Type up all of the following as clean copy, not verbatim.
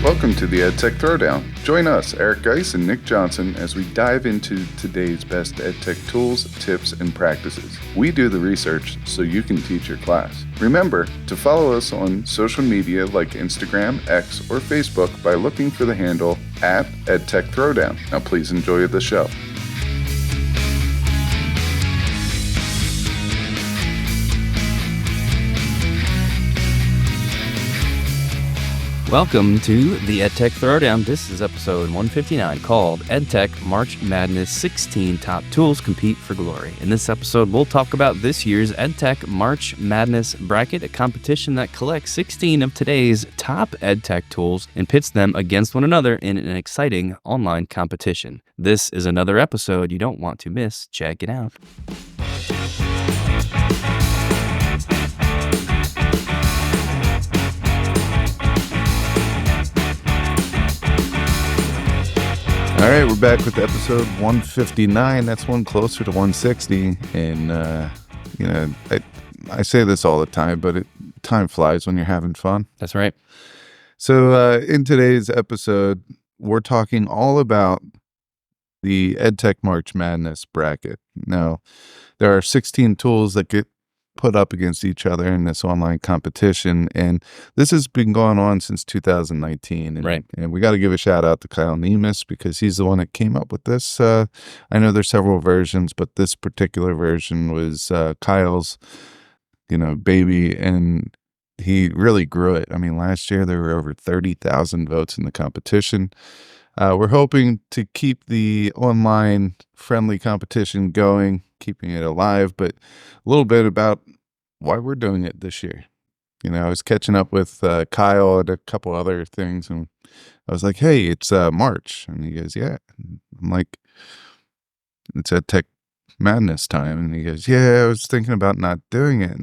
Welcome to the EdTech Throwdown. Join us, Eric Geis and Nick Johnson, as we dive into today's best EdTech tools, tips, and practices. We do the research so you can teach your class. Remember to follow us on social media like Instagram, X, or Facebook by looking for the handle @EdTech Throwdown. Now please enjoy the show. Welcome to the EdTech Throwdown. This is episode 159 called EdTech March Madness 16 Top Tools Compete for Glory. In this episode, we'll talk about this year's EdTech March Madness bracket, a competition that collects 16 of today's top EdTech tools and pits them against one another in an exciting online competition. This is another episode you don't want to miss. Check it out. All right, we're back with episode 159. That's one closer to 160. And, I say this all the time, but time flies when you're having fun. That's right. So in today's episode, we're talking all about the EdTech March Madness bracket. Now, there are 16 tools that get put up against each other in this online competition, and this has been going on since 2019. And, right. And we got to give a shout out to Kyle Nemus because he's the one that came up with this. I know there's several versions, but this particular version was Kyle's, baby, and he really grew it. I mean, last year there were over 30,000 votes in the competition. We're hoping to keep the online friendly competition going, keeping it alive, but a little bit about why we're doing it this year. I was catching up with Kyle and a couple other things, and I was like, hey, it's March. And he goes, yeah. I'm like, it's EdTech Madness time. And he goes, yeah, I was thinking about not doing it.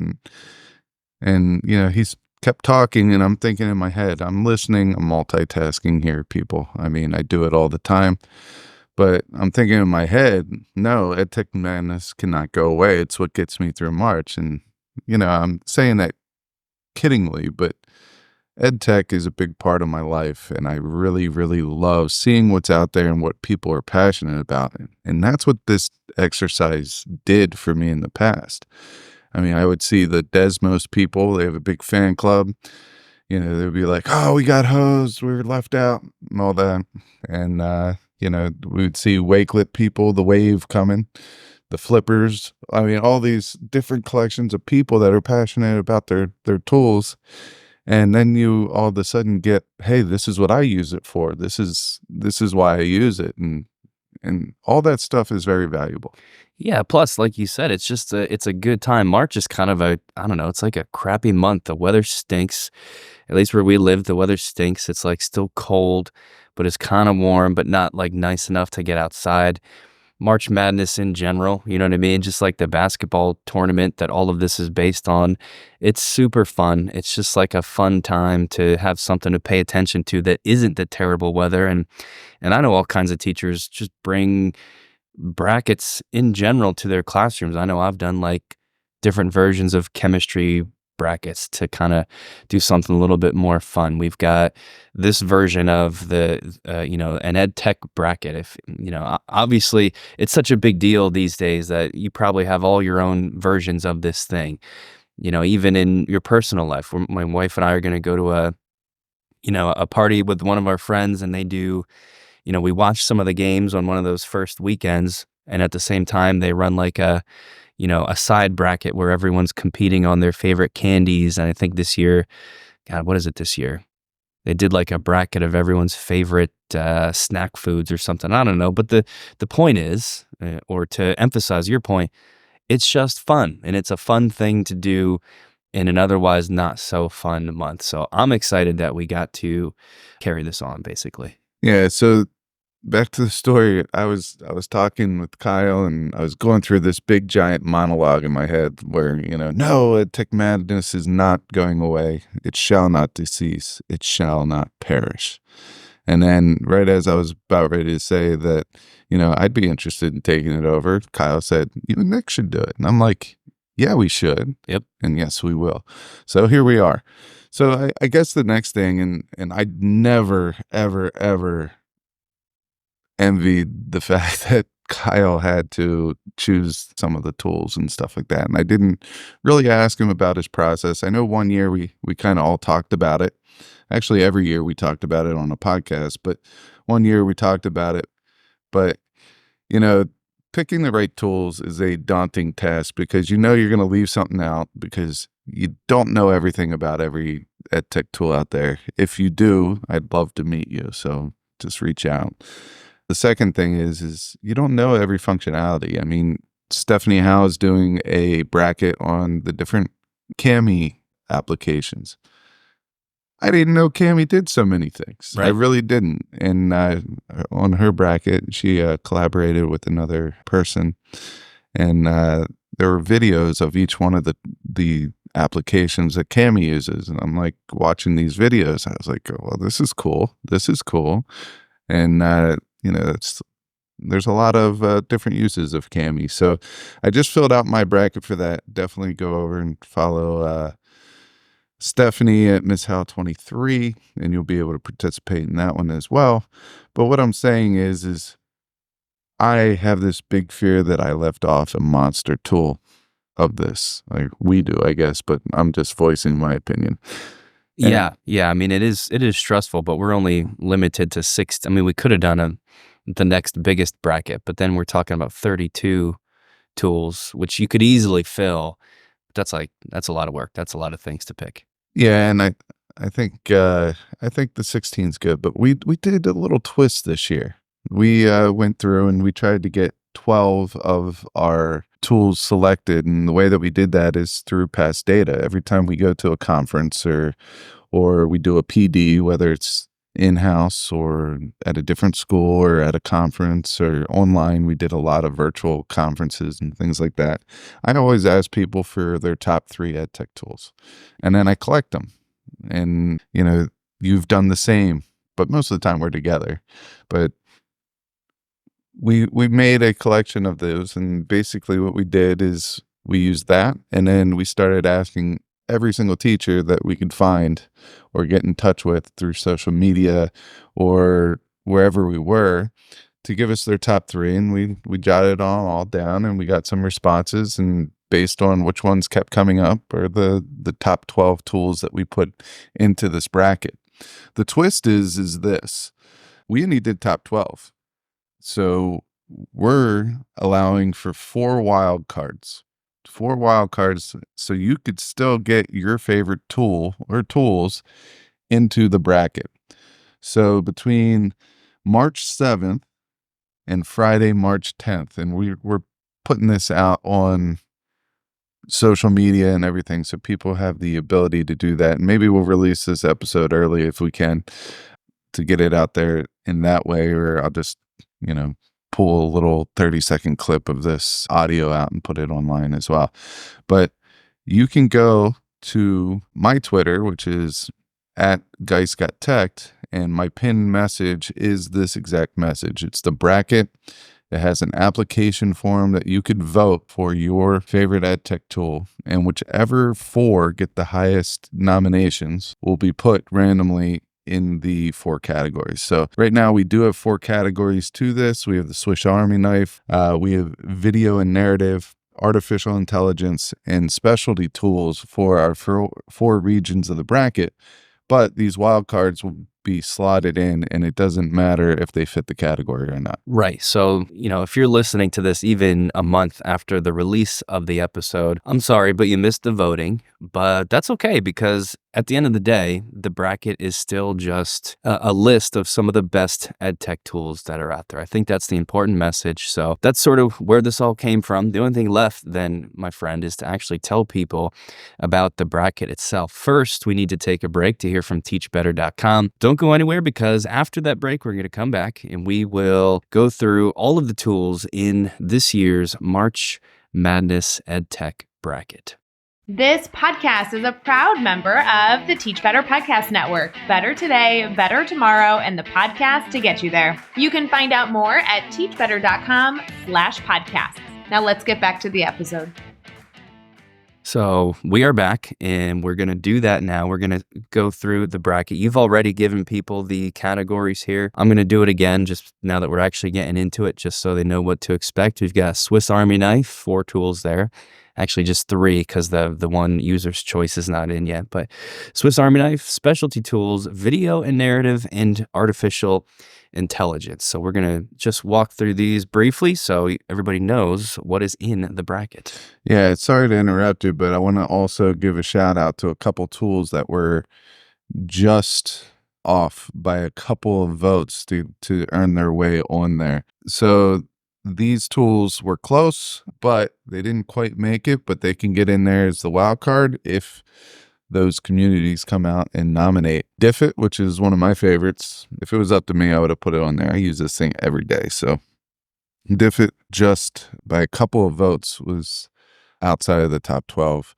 And he's kept talking, and I'm thinking in my head, I'm listening, I'm multitasking here, people. I mean, I do it all the time. But I'm thinking in my head, no, EdTech Madness cannot go away. It's what gets me through March. And, I'm saying that kiddingly, but EdTech is a big part of my life. And I really, really love seeing what's out there and what people are passionate about. And that's what this exercise did for me in the past. I mean, I would see the Desmos people, they have a big fan club. They'd be like, oh, we got hosed, we were left out, and all that. And, we would see Wakelet people, the wave coming, the flippers. I mean, all these different collections of people that are passionate about their tools. And then you all of a sudden get, hey, this is what I use it for. This is why I use it. And all that stuff is very valuable. Yeah, plus, like you said, it's a good time. March is kind of it's like a crappy month. The weather stinks. At least where we live, the weather stinks. It's like still cold, but it's kind of warm, but not like nice enough to get outside. March Madness in general, you know what I mean? Just like the basketball tournament that all of this is based on. It's super fun. It's just like a fun time to have something to pay attention to that isn't the terrible weather. And I know all kinds of teachers just bring brackets in general to their classrooms. I know I've done like different versions of chemistry brackets to kind of do something a little bit more fun. We've got this version of the an EdTech bracket. If obviously it's such a big deal these days that you probably have all your own versions of this thing. Even in your personal life, my wife and I are going to go to a party with one of our friends, and they do, we watch some of the games on one of those first weekends, and at the same time they run like a side bracket where everyone's competing on their favorite candies. And I think this year, God, what is it this year? They did like a bracket of everyone's favorite snack foods or something. I don't know. But the point is, or to emphasize your point, it's just fun. And it's a fun thing to do in an otherwise not so fun month. So I'm excited that we got to carry this on, basically. Yeah, so back to the story. I was talking with Kyle, and I was going through this big giant monologue in my head where, no, EdTech Madness is not going away. It shall not decease. It shall not perish. And then right as I was about ready to say that, I'd be interested in taking it over, Kyle said, Nick should do it. And I'm like, yeah, we should. Yep. And yes, we will. So here we are. So I guess the next thing, and I never, ever, ever envied the fact that Kyle had to choose some of the tools and stuff like that. And I didn't really ask him about his process. I know one year we kind of all talked about it. Actually, every year we talked about it on a podcast, but one year we talked about it. But, you know, picking the right tools is a daunting task because you know you're going to leave something out because you don't know everything about every EdTech tool out there. If you do, I'd love to meet you. So just reach out. The second thing is you don't know every functionality. I mean, Stephanie Howe is doing a bracket on the different Cami applications. I didn't know Cami did so many things. Right. I really didn't. And on her bracket, she collaborated with another person, and there were videos of each one of the applications that Cami uses. And I'm like watching these videos. I was like, oh, well, this is cool. This is cool. And there's a lot of different uses of Cami. So I just filled out my bracket for that. Definitely go over and follow Stephanie at Miss Howe 23, and you'll be able to participate in that one as well. But what I'm saying is I have this big fear that I left off a monster tool of this. Like we do, I guess, but I'm just voicing my opinion. Yeah. I mean, it is stressful, but we're only limited to 6. I mean, we could have done the next biggest bracket, but then we're talking about 32 tools, which you could easily fill. That's a lot of work. That's a lot of things to pick. Yeah, and I think the 16 is good, but we did a little twist this year. We went through and we tried to get 12 of our tools selected, and the way that we did that is through past data. Every time we go to a conference or we do a PD, whether it's in-house or at a different school or at a conference or online, we did a lot of virtual conferences and things like that. I always ask people for their top 3 EdTech tools, and then I collect them. And, you've done the same, but most of the time we're together. But we made a collection of those, and basically what we did is we used that, and then we started asking every single teacher that we could find or get in touch with through social media or wherever we were to give us their top 3, and we jotted all down, and we got some responses, and based on which ones kept coming up are the top 12 tools that we put into this bracket. The twist is this: we only did top 12. So we're allowing for 4 wild cards. 4 wild cards, so you could still get your favorite tool or tools into the bracket. So between March 7th and Friday, March 10th, and we're putting this out on social media and everything, so people have the ability to do that. And maybe we'll release this episode early if we can to get it out there in that way, or I'll just pull a little 30-second clip of this audio out and put it online as well. But you can go to my Twitter, which is at @GeistGotTech, and my pinned message is this exact message. It's the bracket. It has an application form that you could vote for your favorite EdTech tool, and whichever 4 get the highest nominations will be put randomly in the 4 categories. So right now we do have 4 categories to this. We have the Swiss Army knife, we have video and narrative, artificial intelligence, and specialty tools for our 4 regions of the bracket. But these wild cards will be slotted in, and it doesn't matter if they fit the category or not. Right. So, if you're listening to this even a month after the release of the episode, I'm sorry, but you missed the voting. But that's okay, because at the end of the day, the bracket is still just a list of some of the best EdTech tools that are out there. I think that's the important message. So that's sort of where this all came from. The only thing left then, my friend, is to actually tell people about the bracket itself. First, we need to take a break to hear from teachbetter.com. Don't go anywhere, because after that break, we're going to come back and we will go through all of the tools in this year's March Madness EdTech bracket. This podcast is a proud member of the Teach Better Podcast Network. Better today, better tomorrow, and the podcast to get you there. You can find out more at teachbetter.com/podcasts. Now let's get back to the episode. So we are back, and we're going to do that now. We're going to go through the bracket. You've already given people the categories here. I'm going to do it again just now that we're actually getting into it, just so they know what to expect. We've got Swiss Army knife, 4 tools there. Actually, just 3 because the one user's choice is not in yet. But Swiss Army knife, specialty tools, video and narrative, and artificial intelligence. So we're going to just walk through these briefly so everybody knows what is in the bracket. Yeah, sorry to interrupt you, but I want to also give a shout out to a couple tools that were just off by a couple of votes to earn their way on there. So these tools were close, but they didn't quite make it, but they can get in there as the wild card if those communities come out and nominate. Diffit, which is one of my favorites. If it was up to me, I would have put it on there. I use this thing every day. So Diffit, just by a couple of votes, was outside of the top 12.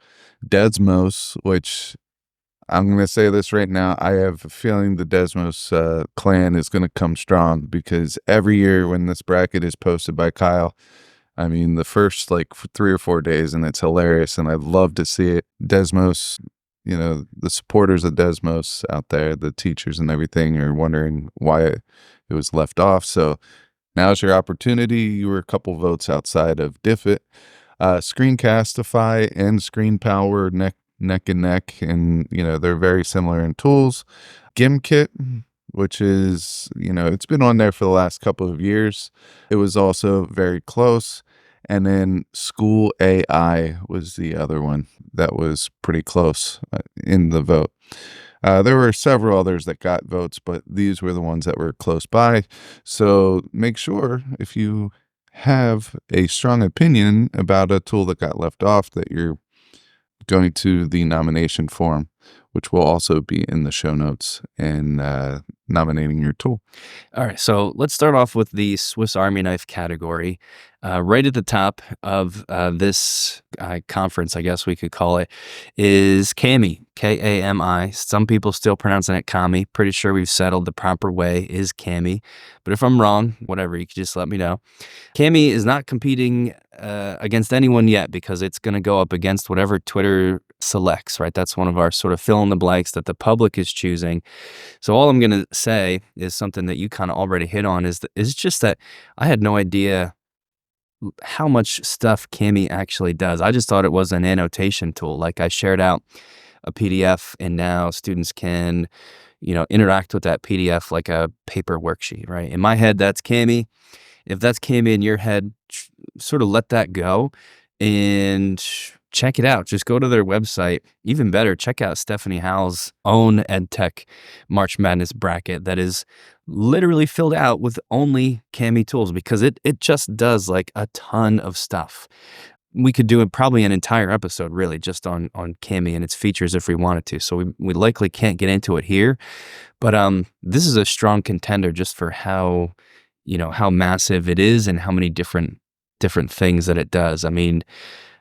Desmos, which I'm going to say this right now, I have a feeling the Desmos clan is going to come strong, because every year when this bracket is posted by Kyle, I mean, the first like 3 or 4 days, and it's hilarious, and I love to see it. Desmos, the supporters of Desmos out there, the teachers and everything, are wondering why it was left off. So now's your opportunity. You were a couple votes outside of Diffit. Screencastify and Screen Power neck and neck, and they're very similar in tools. Gimkit, which is it's been on there for the last couple of years. It was also very close. And then School AI was the other one that was pretty close in the vote. There were several others that got votes, but these were the ones that were close by. So make sure, if you have a strong opinion about a tool that got left off, that you're going to the nomination form, which will also be in the show notes, and nominating your tool. All right, so let's start off with the Swiss Army knife category. Right at the top of this conference, I guess we could call it, is Kami, Kami. Some people still pronouncing it Kami. Pretty sure we've settled the proper way is Kami. But if I'm wrong, whatever, you can just let me know. Kami is not competing against anyone yet, because it's going to go up against whatever Twitter selects, right? That's one of our sort of fill in the blanks that the public is choosing. So all I'm going to say is something that you kind of already hit on, is just that I had no idea how much stuff Kami actually does. I just thought it was an annotation tool. Like, I shared out a PDF, and now students can, interact with that PDF like a paper worksheet, right? In my head, that's Kami. If that's Kami in your head, sort of let that go and check it out. Just go to their website. Even better, check out Stephanie Howell's own EdTech March Madness bracket that is literally filled out with only Kami tools, because it just does like a ton of stuff. We could do probably an entire episode really just on Kami and its features if we wanted to. So we likely can't get into it here, but this is a strong contender just for how massive it is and how many different things that it does. I mean,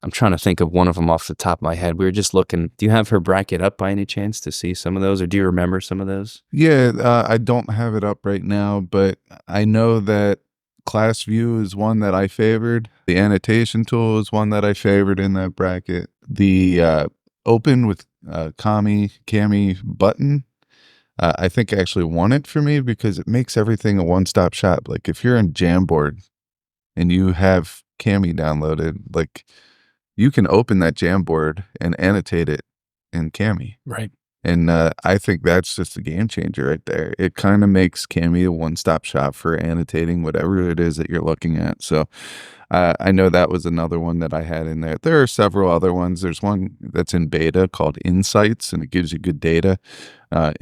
I'm trying to think of one of them off the top of my head. We were just looking. Do you have her bracket up by any chance to see some of those, or do you remember some of those? Yeah, I don't have it up right now, but I know that Class View is one that I favored. The annotation tool is one that I favored in that bracket. The open with Kami button, I think actually won it for me, because it makes everything a one-stop shop. Like, if you're in Jamboard and you have Kami downloaded, like, you can open that Jamboard and annotate it in Kami. Right. And I think that's just a game changer right there. It kind of makes Kami a one-stop shop for annotating whatever it is that you're looking at. So I know that was another one that I had in there. There are several other ones. There's one that's in beta called Insights, and it gives you good data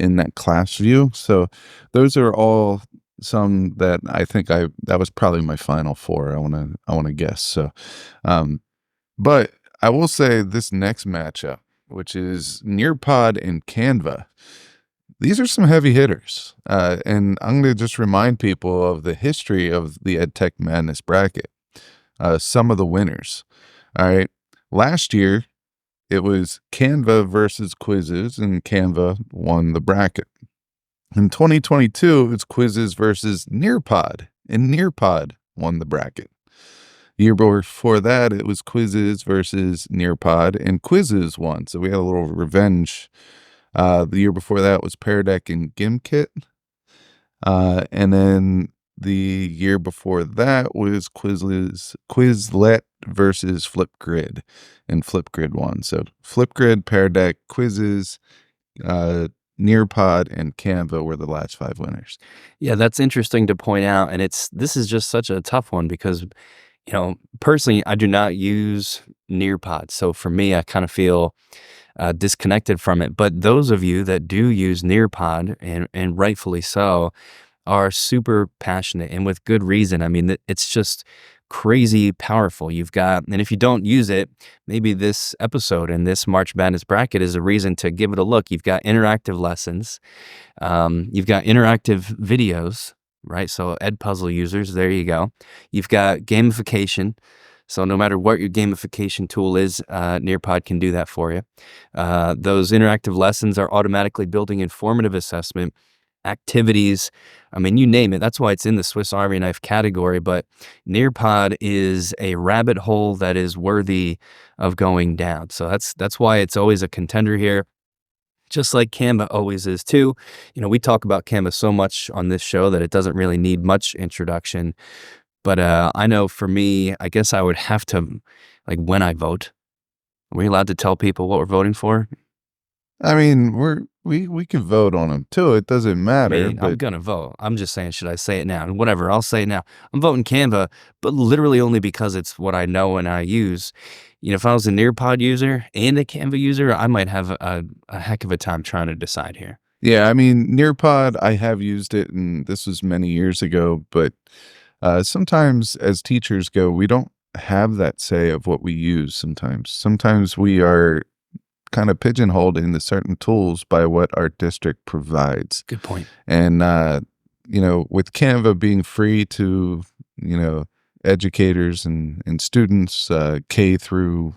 in that class view. So those are all some that I think that was probably my final 4. I want to guess. So, but I will say this next matchup, which is Nearpod and Canva, these are some heavy hitters. And I'm going to just remind people of the history of the EdTech Madness bracket. Some of the winners. All right. Last year, it was Canva versus Quizzes, and Canva won the bracket. In 2022, it's Quizzes versus Nearpod, and Nearpod won the bracket. The year before that, it was quizzes versus Nearpod, and quizzes won. So we had a little revenge. The year before that was Pear Deck and GimKit. And then the year before that was Quizlet versus Flipgrid, and Flipgrid won. So Flipgrid, Pear Deck, quizzes, Nearpod, and Canva were the last 5 winners. Yeah, that's interesting to point out, and this is just such a tough one because, personally, I do not use Nearpod, so for me, I kind of feel disconnected from it. But those of you that do use Nearpod, and rightfully so, are super passionate and with good reason. I mean, it's just crazy powerful. And if you don't use it, maybe this episode and this March Madness bracket is a reason to give it a look. You've got interactive lessons, you've got interactive videos, right? So Edpuzzle users, there you go. You've got gamification. So no matter what your gamification tool is, Nearpod can do that for you. Those interactive lessons are automatically building informative assessment, activities. I mean, you name it. That's why it's in the Swiss Army knife category. But Nearpod is a rabbit hole that is worthy of going down. So that's why it's always a contender here. Just like Canva always is too. We talk about Canva so much on this show that it doesn't really need much introduction. But I know for me, I guess I would have to, like, when I vote, are we allowed to tell people what we're voting for? I mean, we can vote on them too. It doesn't matter. I'm gonna vote. I'm just saying, should I say it now? Whatever, I'll say it now. I'm voting Canva, but literally only because it's what I know and I use. If I was a Nearpod user and a Canva user, I might have a heck of a time trying to decide here. Yeah, I mean, Nearpod, I have used it, and this was many years ago, but sometimes as teachers go, we don't have that say of what we use sometimes. Sometimes we are kind of pigeonholed into certain tools by what our district provides. Good point. And, with Canva being free to, educators and students, K through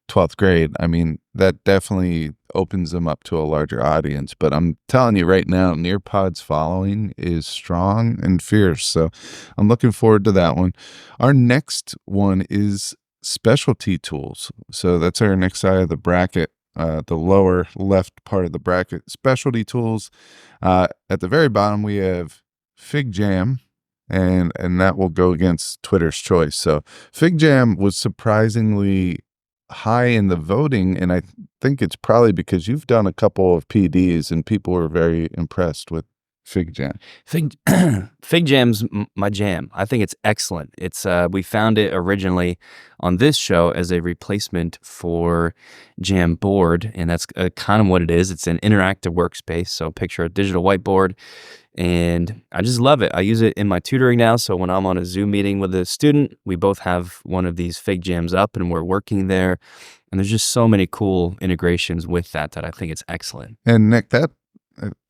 12th grade, I mean, that definitely opens them up to a larger audience. But I'm telling you right now, Nearpod's following is strong and fierce. So I'm looking forward to that one. Our next one is specialty tools. So that's our next side of the bracket. The lower left part of the bracket, specialty tools. At the very bottom, we have FigJam, and that will go against Twitter's choice. So FigJam was surprisingly high in the voting, and I think it's probably because you've done a couple of PDs and people were very impressed with FigJam. FigJam's my jam. I think it's excellent. It's we found it originally on this show as a replacement for Jamboard, and that's kind of what it is. It's an interactive workspace. So picture a digital whiteboard, and I just love it. I use it in my tutoring now. So when I'm on a Zoom meeting with a student, we both have one of these FigJams up, and we're working there. And there's just so many cool integrations with that I think it's excellent. And Nick,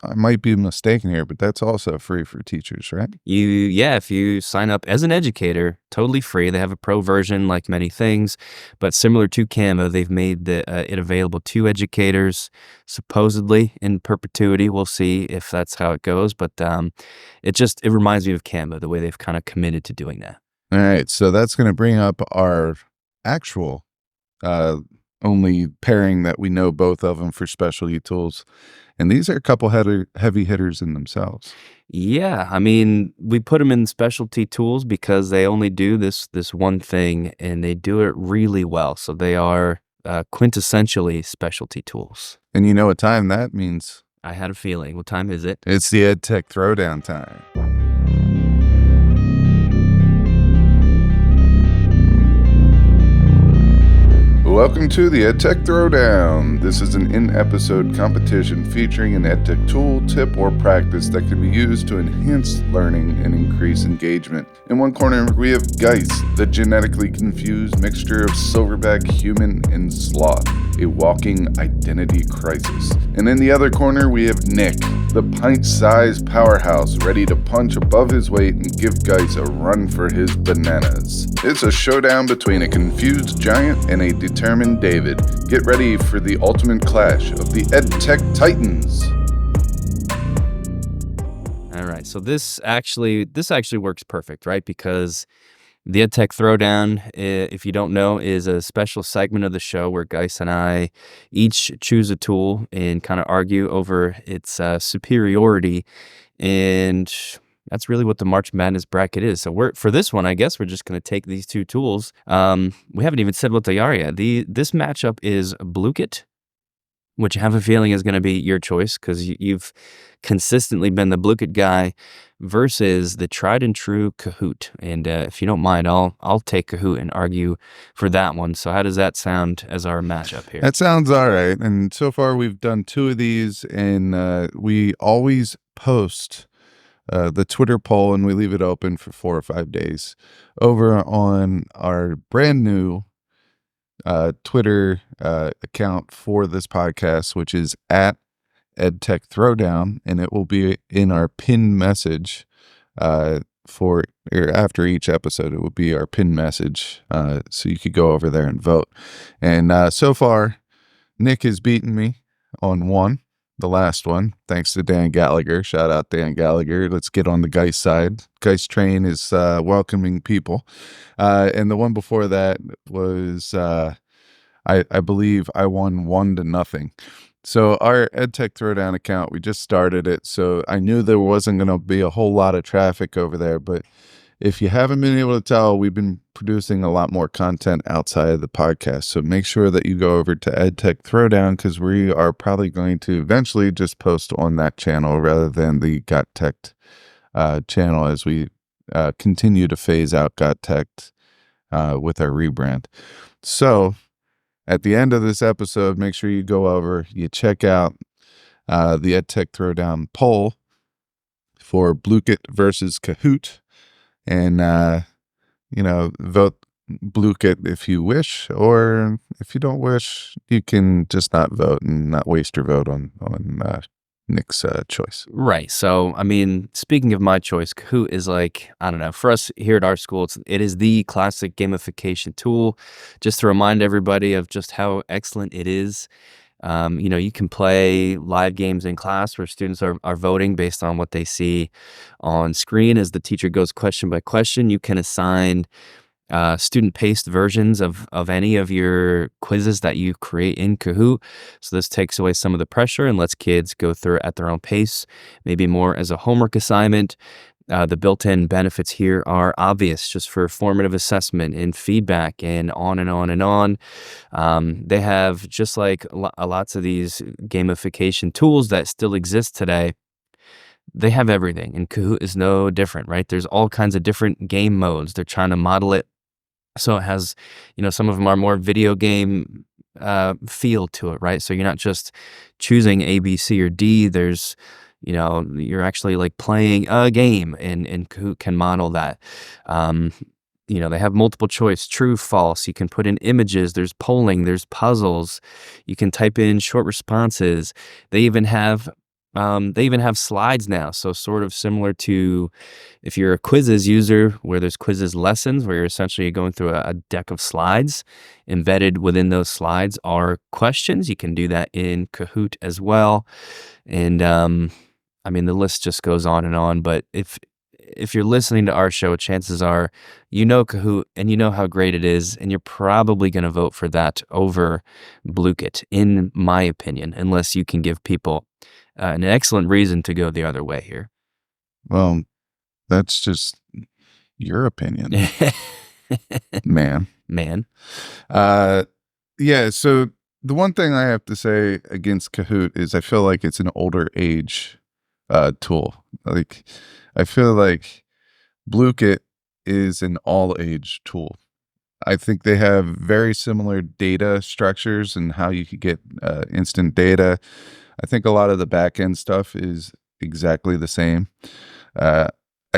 I might be mistaken here, but that's also free for teachers, right? If you sign up as an educator, totally free. They have a pro version like many things, but similar to Canva, they've made it available to educators, supposedly in perpetuity. We'll see if that's how it goes, but it reminds me of Canva, the way they've kind of committed to doing that. All right, so that's going to bring up our actual only pairing that we know both of them for specialty tools. And these are a couple heavy hitters in themselves. Yeah, I mean, we put them in specialty tools because they only do this one thing, and they do it really well. So they are quintessentially specialty tools. And you know what time that means? I had a feeling. What time is it? It's the EdTech Throwdown time. Welcome to the EdTech Throwdown. This is an in-episode competition featuring an EdTech tool, tip, or practice that can be used to enhance learning and increase engagement. In one corner, we have Geist, the genetically confused mixture of silverback, human, and sloth, a walking identity crisis. And in the other corner, we have Nick, the pint-sized powerhouse ready to punch above his weight and give Geist a run for his bananas. It's a showdown between a confused giant and a determined David. Get ready for the ultimate clash of the EdTech Titans. All right, so this actually works perfect, right? Because The EdTech Throwdown, if you don't know, is a special segment of the show where Geis and I each choose a tool and kind of argue over its superiority. And that's really what the March Madness bracket is. So for this one, I guess we're just going to take these two tools. We haven't even said what they are yet. This matchup is Blukit, which I have a feeling is going to be your choice because you've consistently been the Blukit guy, versus the tried and true Kahoot. And if you don't mind, I'll take Kahoot and argue for that one. So how does that sound as our matchup here? That sounds all right. And so far we've done 2 of these, and we always post the Twitter poll, and we leave it open for 4 or 5 days over on our brand new Twitter account for this podcast, which is at EdTech Throwdown, and it will be in our pinned message for after each episode. It will be our pinned message, so you could go over there and vote. And so far, Nick has beaten me on one, the last one, thanks to Dan Gallagher. Shout out Dan Gallagher. Let's get on the Geis side. Geis train is welcoming people. And the one before that was, I believe I won 1-0. So our EdTech Throwdown account, we just started it, so I knew there wasn't going to be a whole lot of traffic over there, but if you haven't been able to tell, we've been producing a lot more content outside of the podcast. So make sure that you go over to EdTech Throwdown, because we are probably going to eventually just post on that channel rather than the Got Tech channel, as we continue to phase out Got Tech with our rebrand. So at the end of this episode, make sure you go over, you check out the EdTech Throwdown poll for Blukit versus Kahoot. And, vote Blukit if you wish, or if you don't wish, you can just not vote and not waste your vote on Nick's choice. Right. So, I mean, speaking of my choice, Kahoot is like, I don't know, for us here at our school, it is the classic gamification tool. Just to remind everybody of just how excellent it is. You can play live games in class where students are voting based on what they see on screen as the teacher goes question by question. You can assign student-paced versions of any of your quizzes that you create in Kahoot. So this takes away some of the pressure and lets kids go through it at their own pace, maybe more as a homework assignment. The built-in benefits here are obvious, just for formative assessment and feedback and on and on and on. They have, just like lots of these gamification tools that still exist today, they have everything, and Kahoot is no different, right? There's all kinds of different game modes. They're trying to model it so it has, some of them are more video game feel to it, right? So you're not just choosing A, B, C, or D. There's you're actually like playing a game, and Kahoot can model that. They have multiple choice, true, false. You can put in images. There's polling. There's puzzles. You can type in short responses. They even have slides now. So sort of similar to if you're a quizzes user, where there's quizzes lessons, where you're essentially going through a deck of slides. Embedded within those slides are questions. You can do that in Kahoot as well. And the list just goes on. But if you're listening to our show, chances are Kahoot and you know how great it is, and you're probably going to vote for that over Blukit, in my opinion, unless you can give people an excellent reason to go the other way here. Well, that's just your opinion, man. Yeah, so the one thing I have to say against Kahoot is I feel like it's an older age tool. Like, I feel like Blukit is an all-age tool. I think they have very similar data structures and how you could get instant data. I think a lot of the back-end stuff is exactly the same. I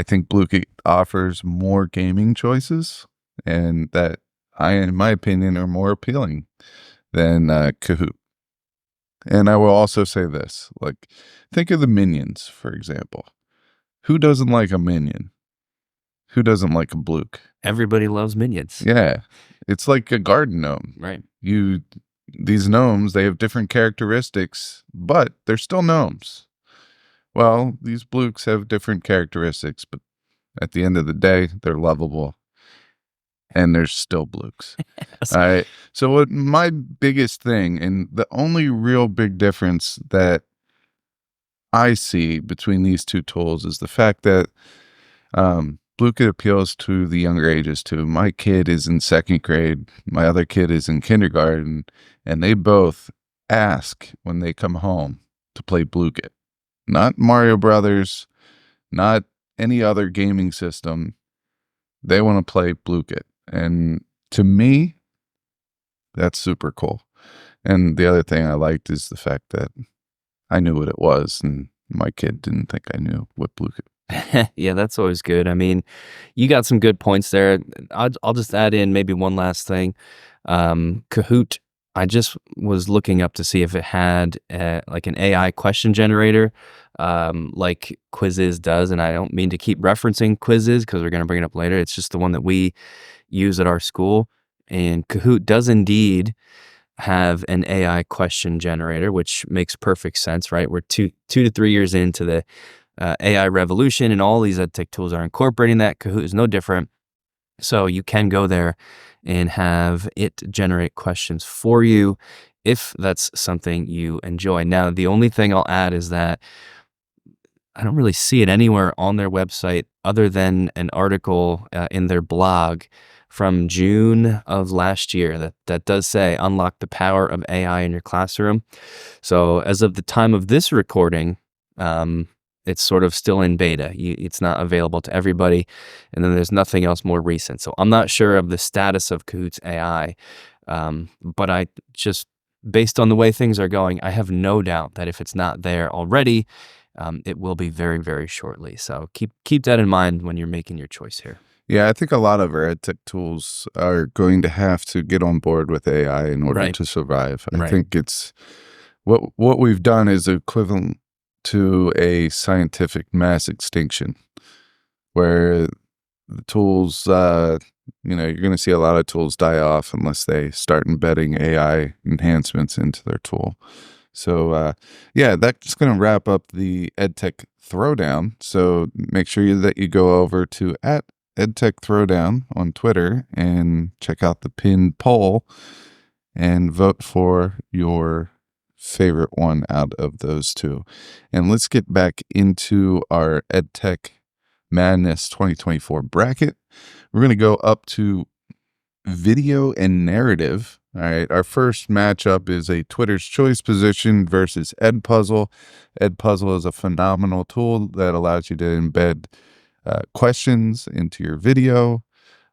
think Blukit offers more gaming choices, and that in my opinion, are more appealing than Kahoot. And I will also say this, like, think of the minions, for example. Who doesn't like a minion? Who doesn't like a Bluk? Everybody loves minions. Yeah. It's like a garden gnome. Right. These gnomes, they have different characteristics, but they're still gnomes. Well, these Bluks have different characteristics, but at the end of the day, they're lovable. and there's still blukes. All right. So what my biggest thing, and the only real big difference that I see between these two tools, is the fact that Blue appeals to the younger ages too. My kid is in 2nd grade. My other kid is in kindergarten, and they both ask when they come home to play Blue. Not Mario Brothers, not any other gaming system. They want to play Blue. And to me, that's super cool. And the other thing I liked is the fact that I knew what it was, and my kid didn't think I knew what Blue. Yeah, that's always good. I mean, you got some good points there. I'll just add in maybe one last thing. Kahoot, I just was looking up to see if it had like an AI question generator, like Quizzes does. And I don't mean to keep referencing Quizzes because we're going to bring it up later. It's just the one that we use at our school. And Kahoot does indeed have an AI question generator, which makes perfect sense, right? We're two to 3 years into the AI revolution, and all these EdTech tools are incorporating that. Kahoot is no different. So you can go there and have it generate questions for you if that's something you enjoy. Now, the only thing I'll add is that I don't really see it anywhere on their website other than an article in their blog from June of last year that does say unlock the power of AI in your classroom. So as of the time of this recording, it's sort of still in beta. It's not available to everybody. And then there's nothing else more recent. So I'm not sure of the status of Kahoot's AI, but I just, based on the way things are going, I have no doubt that if it's not there already, it will be very, very shortly. So keep that in mind when you're making your choice here. Yeah, I think a lot of our EdTech tools are going to have to get on board with AI in order to survive. I think it's what we've done is equivalent to a scientific mass extinction, where the tools, you're going to see a lot of tools die off unless they start embedding AI enhancements into their tool. So, that's going to wrap up the EdTech Throwdown. So make sure that you go over to @EdTech Throwdown on Twitter and check out the pinned poll and vote for your favorite one out of those two. And let's get back into our EdTech Madness 2024 bracket. We're going to go up to video and narrative. All right, our first matchup is a Twitter's Choice position versus Edpuzzle. Edpuzzle is a phenomenal tool that allows you to embed questions into your video.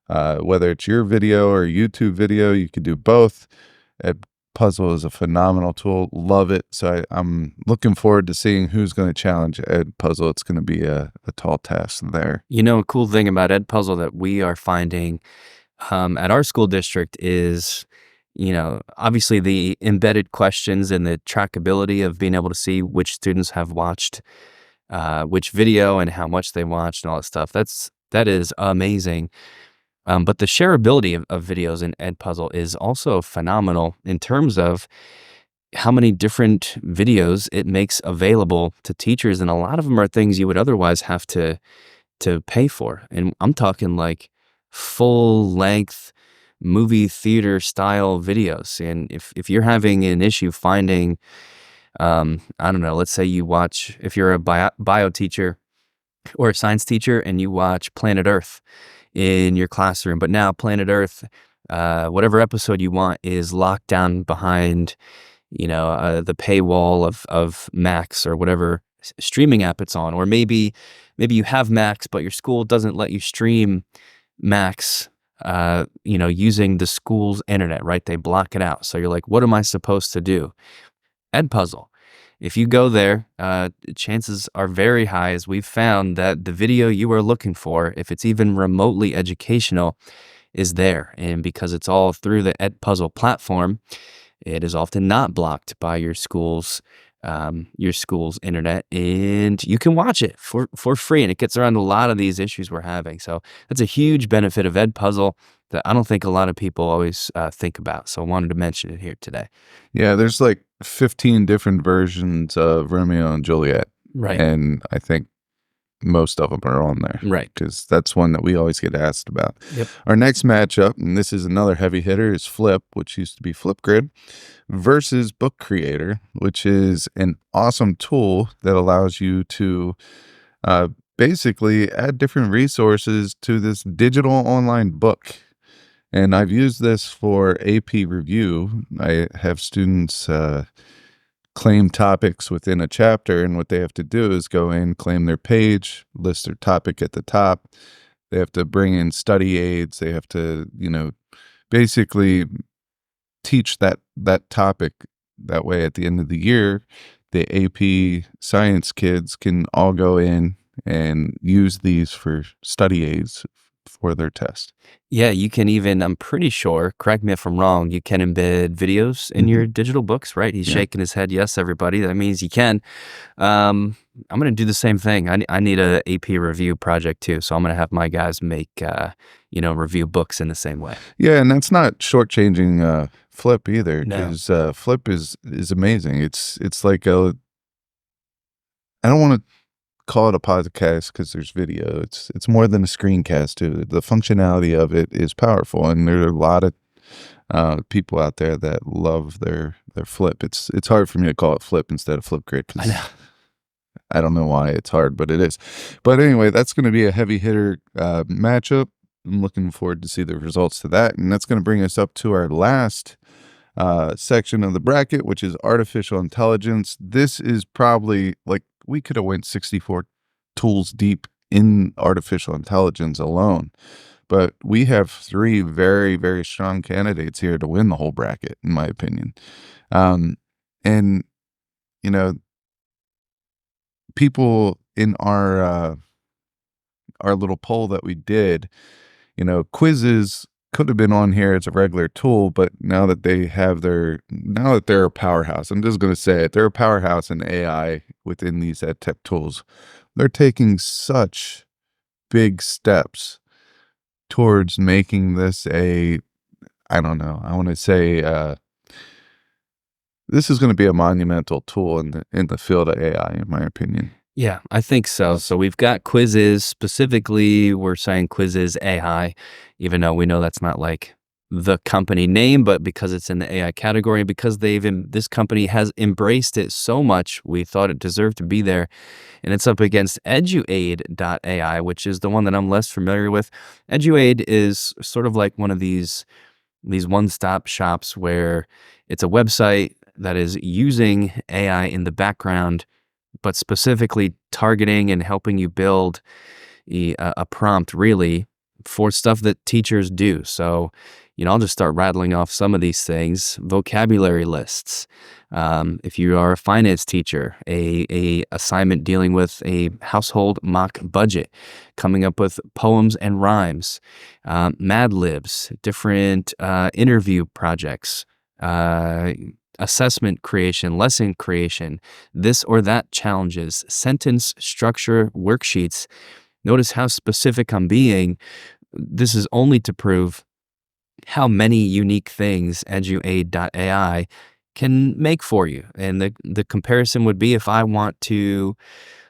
Whether it's your video or YouTube video, you could do both. Edpuzzle is a phenomenal tool. Love it. So I'm looking forward to seeing who's going to challenge Edpuzzle. It's going to be a tall task there. A cool thing about Edpuzzle that we are finding at our school district is, obviously the embedded questions and the trackability of being able to see which students have watched which video and how much they watched and all that stuff. That is amazing. But the shareability of videos in Edpuzzle is also phenomenal in terms of how many different videos it makes available to teachers. And a lot of them are things you would otherwise have to pay for. And I'm talking like full length movie theater style videos. And if you're having an issue finding, I don't know, let's say if you're a bio teacher or a science teacher and you watch Planet Earth in your classroom, but now Planet Earth, whatever episode you want is locked down behind, the paywall of Max or whatever streaming app it's on. Or maybe you have Max, but your school doesn't let you stream Max, using the school's internet, right? They block it out. So you're like, what am I supposed to do? Edpuzzle. If you go there, chances are very high, as we've found, that the video you are looking for, if it's even remotely educational, is there. And because it's all through the Edpuzzle platform, it is often not blocked by your school's internet, and you can watch it for free. And it gets around a lot of these issues we're having. So that's a huge benefit of Edpuzzle that I don't think a lot of people always think about. So I wanted to mention it here today. Yeah, there's like 15 different versions of Romeo and Juliet. Right. And I think most of them are on there. Right. Because that's one that we always get asked about. Yep. Our next matchup, and this is another heavy hitter, is Flip, which used to be Flipgrid, versus Book Creator, which is an awesome tool that allows you to basically add different resources to this digital online book. And I've used this for AP review. I have students claim topics within a chapter, and what they have to do is go in, claim their page, list their topic at the top. They have to bring in study aids. They have to, basically teach that topic. That way, at the end of the year, the AP science kids can all go in and use these for study aids for their test. Yeah, you can even, I'm pretty sure, correct me if I'm wrong, you can embed videos in your digital books, right? He's shaking his head, yes, everybody. That means you can. I'm going to do the same thing. I need a AP review project too, so I'm going to have my guys make, review books in the same way. Yeah, and that's not shortchanging Flip either, No. because Flip is amazing. It's like I don't want to call it a podcast because there's video. It's more than a screencast too. The functionality of it is powerful, and there are a lot of people out there that love their Flip. It's hard for me to call it Flip instead of Flipgrid because I don't know why it's hard, but it is. But anyway, that's going to be a heavy hitter matchup. I'm looking forward to see the results to that, and that's going to bring us up to our last section of the bracket, which is artificial intelligence. This is probably like we could have went 64 tools deep in artificial intelligence alone, but we have 3 very, very strong candidates here to win the whole bracket, in my opinion. And people in our little poll that we did, quizzes could have been on here as a regular tool, but now that they're a powerhouse, I'm just going to say it, they're a powerhouse in AI within these EdTech tools. They're taking such big steps towards making this I want to say this is going to be a monumental tool in the field of AI, in my opinion. Yeah, I think so. So we've got quizzes. Specifically, we're saying quizzes AI, even though we know that's not like the company name, but because it's in the AI category, because this company has embraced it so much, we thought it deserved to be there. And it's up against eduaid.ai, which is the one that I'm less familiar with. Eduaid is sort of like one of these one-stop shops where it's a website that is using AI in the background, but specifically targeting and helping you build a prompt really for stuff that teachers do. So, I'll just start rattling off some of these things. Vocabulary lists. If you are a finance teacher, a assignment dealing with a household mock budget, coming up with poems and rhymes, Mad Libs, different interview projects, assessment creation, lesson creation, this or that challenges, sentence structure worksheets. Notice how specific I'm being. This is only to prove how many unique things eduaid.ai can make for you. And the comparison would be if I want to,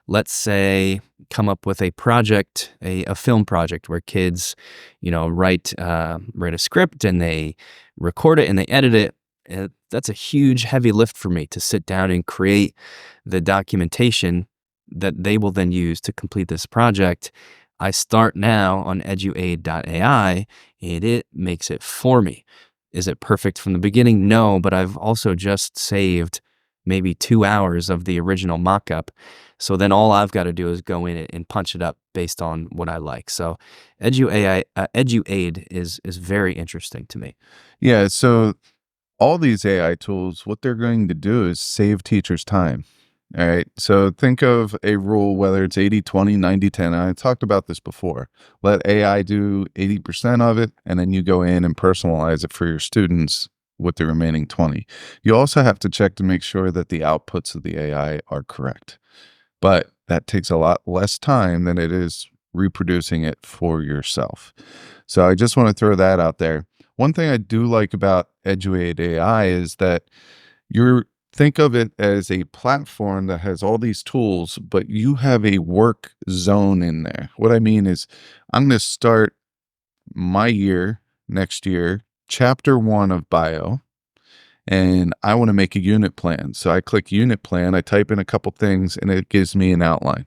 let's say, come up with a project, a film project where kids, write a script and they record it and they edit it. That's a huge, heavy lift for me to sit down and create the documentation that they will then use to complete this project. I start now on eduaid.ai, and it makes it for me. Is it perfect from the beginning? No, but I've also just saved maybe 2 hours of the original mock-up. So then all I've got to do is go in and punch it up based on what I like. So Eduaid is very interesting to me. Yeah, so all these AI tools, what they're going to do is save teachers time. All right. So think of a rule, whether it's 80-20, 90-10. I talked about this before. Let AI do 80% of it, and then you go in and personalize it for your students with the remaining 20. You also have to check to make sure that the outputs of the AI are correct. But that takes a lot less time than it is reproducing it for yourself. So I just want to throw that out there. One thing I do like about Eduaid AI is that you're think of it as a platform that has all these tools, but you have a work zone in there. What I mean is, I'm going to start my year next year, chapter 1 of bio, and I want to make a unit plan. So I click unit plan, I type in a couple things, and it gives me an outline.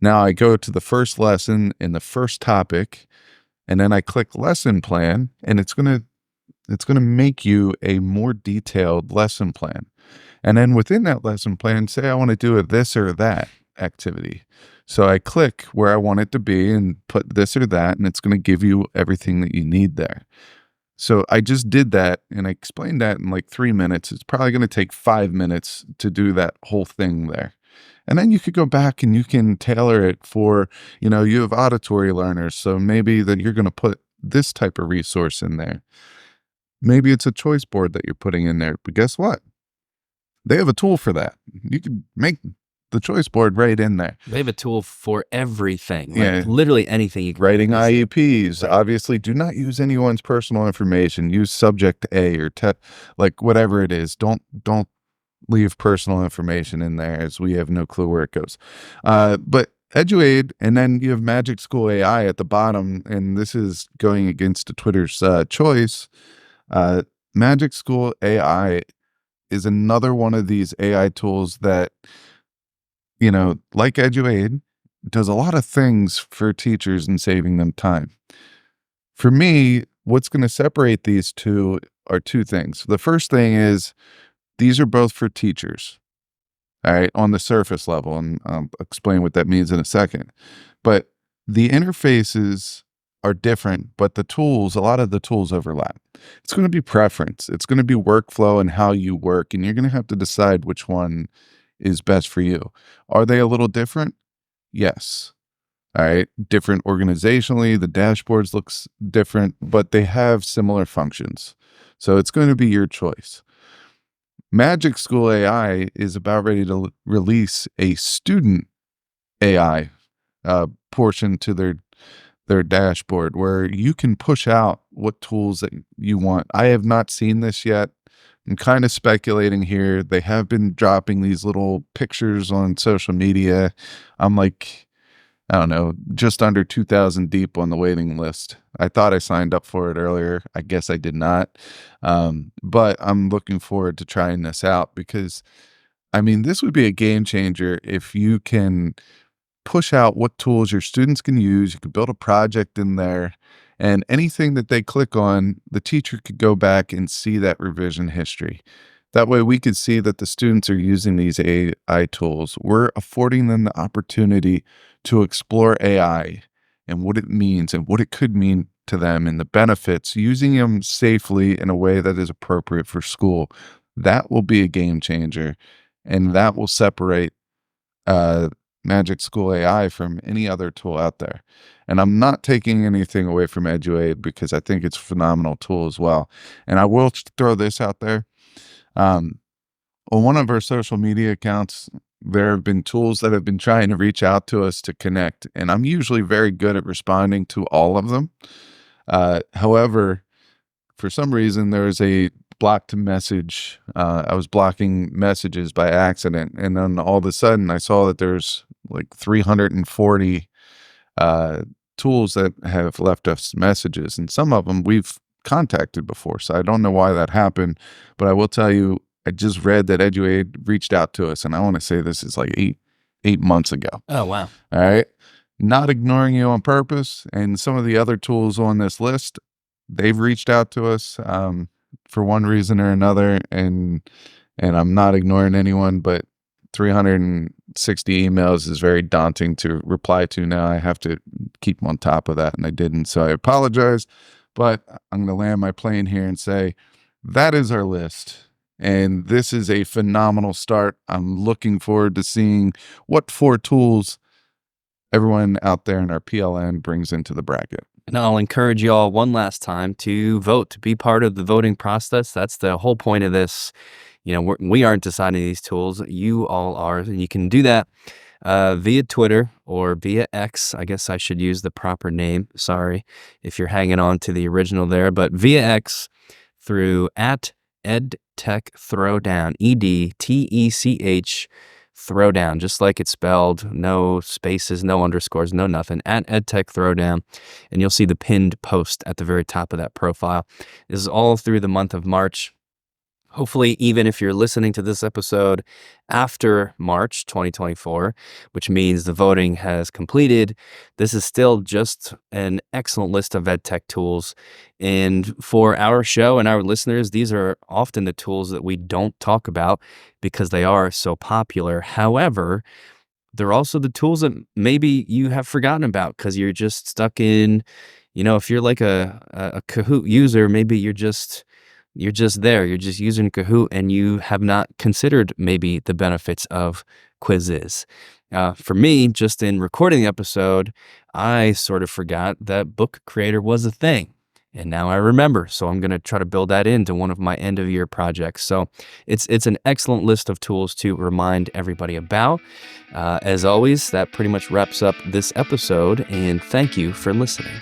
Now I go to the first lesson in the first topic, and then I click lesson plan, and it's going to make you a more detailed lesson plan. And then within that lesson plan, say I want to do a this or that activity. So I click where I want it to be and put this or that, and it's going to give you everything that you need there. So I just did that, and I explained that in like 3 minutes. It's probably going to take 5 minutes to do that whole thing there. And then you could go back and you can tailor it for, you have auditory learners. So maybe that you're going to put this type of resource in there. Maybe it's a choice board that you're putting in there. But guess what? They have a tool for that. You can make the choice board right in there. They have a tool for everything. Yeah. Literally anything you can. Writing IEPs. Right. Obviously, do not use anyone's personal information. Use subject A or whatever it is. Don't leave personal information in there, as we have no clue where it goes. But EduAid, and then you have Magic School AI at the bottom, and this is going against Twitter's choice. Magic School AI is another one of these AI tools that, like EduAid, does a lot of things for teachers and saving them time. For me, what's going to separate these two are two things. The first thing is these are both for teachers, all right, on the surface level, and I'll explain what that means in a second. But the interfaces are different, but a lot of the tools overlap. It's going to be preference. It's going to be workflow and how you work, and you're going to have to decide which one is best for you. Are they a little different? Yes. All right. Different organizationally, the dashboards looks different, but they have similar functions. So it's going to be your choice. Magic School AI is about ready to release a student AI portion to their dashboard where you can push out what tools that you want. I have not seen this yet. I'm kind of speculating here. They have been dropping these little pictures on social media. I'm like, I don't know, just under 2,000 deep on the waiting list. I thought I signed up for it earlier. I guess I did not. But I'm looking forward to trying this out because, this would be a game changer if you can push out what tools your students can use. You could build a project in there, and anything that they click on, the teacher could go back and see that revision history. That way we could see that the students are using these AI tools. We're affording them the opportunity to explore AI and what it means and what it could mean to them and the benefits, using them safely in a way that is appropriate for school. That will be a game changer, and that will separate Magic School AI from any other tool out there. And I'm not taking anything away from EduAid because I think it's a phenomenal tool as well. And I will throw this out there. On one of our social media accounts, there have been tools that have been trying to reach out to us to connect, and I'm usually very good at responding to all of them. However, for some reason, there was a blocked message. I was blocking messages by accident, and then all of a sudden, I saw that there's like 340 tools that have left us messages, and some of them we've contacted before, so I don't know why that happened, but I will tell you, I just read that EduAid reached out to us, and I want to say this is like eight months ago. Oh, wow. All right. Not ignoring you on purpose. And some of the other tools on this list, they've reached out to us for one reason or another, and I'm not ignoring anyone, but 360 emails is very daunting to reply to now. I have to keep on top of that, and I didn't, so I apologize. But I'm going to land my plane here and say that is our list. And this is a phenomenal start. I'm looking forward to seeing what 4 tools everyone out there in our PLN brings into the bracket. And I'll encourage you all one last time to vote, to be part of the voting process. That's the whole point of this. We aren't deciding these tools. You all are. And you can do that via Twitter or via X. I guess I should use the proper name. Sorry if you're hanging on to the original there. But via X through EdTech Throwdown, EdTech Throwdown, just like it's spelled, no spaces, no underscores, no nothing, at EdTech Throwdown, and you'll see the pinned post at the very top of that profile. This is all through the month of March. Hopefully, even if you're listening to this episode after March 2024, which means the voting has completed, this is still just an excellent list of EdTech tools. And for our show and our listeners, these are often the tools that we don't talk about because they are so popular. However, they're also the tools that maybe you have forgotten about because you're just stuck in, if you're like a Kahoot user, maybe you're just there. You're just using Kahoot and you have not considered maybe the benefits of quizzes. For me, just in recording the episode, I sort of forgot that Book Creator was a thing. And now I remember. So I'm going to try to build that into one of my end of year projects. So it's an excellent list of tools to remind everybody about. As always, that pretty much wraps up this episode. And thank you for listening.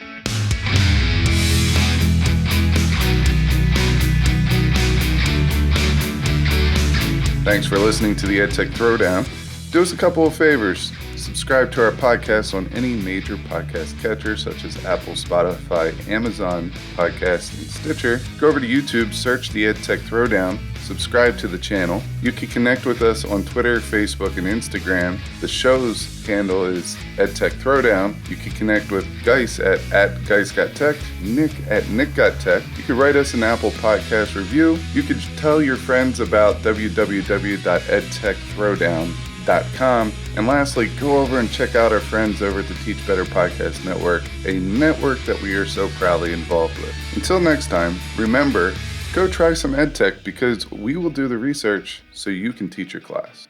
Thanks for listening to the EdTech Throwdown. Do us a couple of favors. Subscribe to our podcast on any major podcast catcher such as Apple, Spotify, Amazon Podcasts, and Stitcher. Go over to YouTube, search the EdTech Throwdown, subscribe to the channel. You can connect with us on Twitter, Facebook, and Instagram. The show's handle is EdTech Throwdown. You can connect with Geis at GeisGotTech, Nick at NickGotTech. You can write us an Apple Podcast review. You can tell your friends about www.edtechthrowdown.com. And lastly, go over and check out our friends over at the Teach Better Podcast Network, a network that we are so proudly involved with. Until next time, remember, go try some EdTech because we will do the research so you can teach your class.